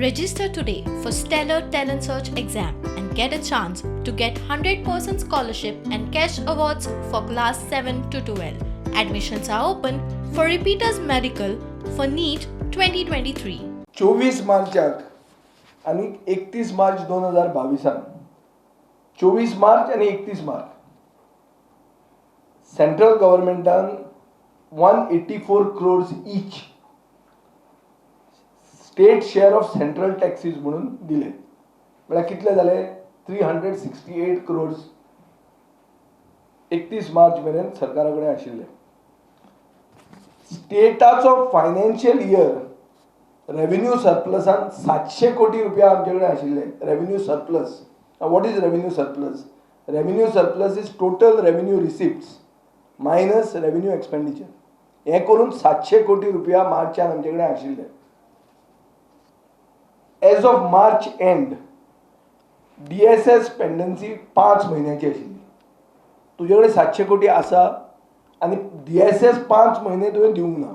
Register today for Stellar Talent Search exam and get a chance to get 100% scholarship and cash awards for class 7 to 12. Admissions are open for repeaters medical for NEET 2023. 24 मार्चाक आणि 31 March 2022 24 March आणि 31 March central गव्हर्नमेंटान 184 crores each state share of central taxes म्हणून दिले. म्हळ्यार कितले झाले 368 crores 31 March मेरेन सरकारा कडेन आशिल्ले. स्टेटाचो फायनान्शियल इयर रेव्हेन्यू सरप्लसान 700 कोटी रुपया आमचे कडेन आशिल्ले. Revenue surplus. What is revenue surplus? Revenue surplus is total revenue receipts minus revenue expenditure. हे करून 700 कोटी रुपया मार्चान आमचे कडेन आशिल्ले. As of March end DSS pendency 5 महिन्याची आशिल्ली. तुजे कडेन 700 कोटी आसा आणि DSS 5 महिने तुवें दिवंक ना.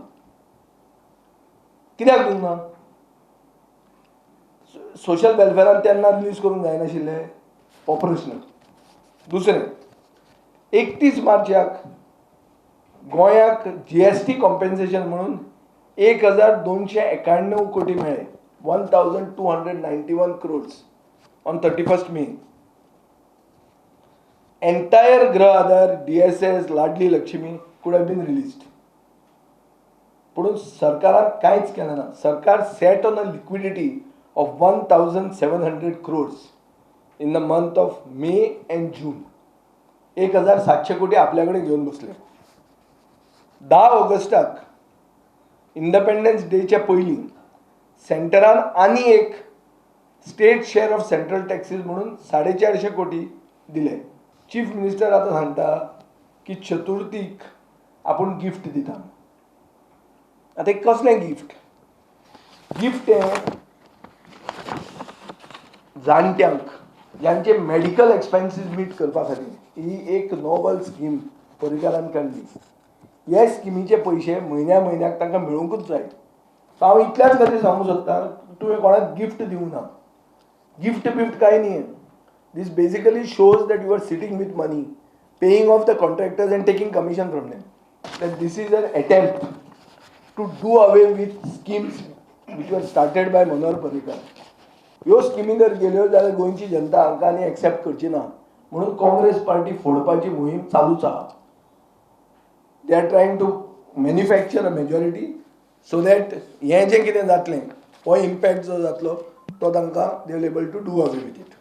कित्याक दिवंक ना? सोशल वेलफेअरान तेन्ना रिलीज करूंक जायनाशिल्ले. ऑपरेशनल. दुसरें 31 मार्चाक गोंयाक GST कॉम्पेन्सेशन म्हणून 1291 कोटी मेळ्ळे. 1291 crores on 31st May. Entire Grah Aadhar, DSS, Ladli Lakshmi could have been released. पण सरकारान कांयच केलें ना. सरकार set on a liquidity of 1700 crores in the month of May and June. 1700 कोटी आपल्याकडे घेऊन बसले. 10 ऑगस्टाक इंडिपेंडन्स डेच्या पयलीं सेंटरान आणि एक state share of central taxes म्हणून 450 कोटी दिले. चीफ मिनिस्टर आता सांगता की चतुर्थीक आपण गिफ्ट दिता. आता एक कसलें गिफ्ट? गिफ्ट हे जाणट्यांक ज्यांचे मेडिकल एक्सपेन्सीस मीट करपा खातीर ही एक नोबल स्कीम पर्रीकारान काडली. ह्या स्किमीचे पयशे म्हयन्याक तांकां मेळूंकूच जाय. हांव इतल्याच खातीर सांगूं सोदतां तुवें कोणाक गिफ्ट दिवं ना. गिफ्ट बिफ्ट कांय न्ही. This basically shows that you are sitting with money, paying off the contractors and taking commission from them. That this is an attempt to do away with schemes which were started by Manohar Parrikar. ह्यो स्किमी जर गेल्यो जाल्यार गोंयची जनता हांकां आनी accept करची ना म्हणून काँग्रेस पार्टी फोडपाची मोहीम चालूच आहा. They are trying to manufacture a majority so that हें जें कितें जातलें हो इम्पॅक्ट जो जातलो तो तांकां they will able to do away with it.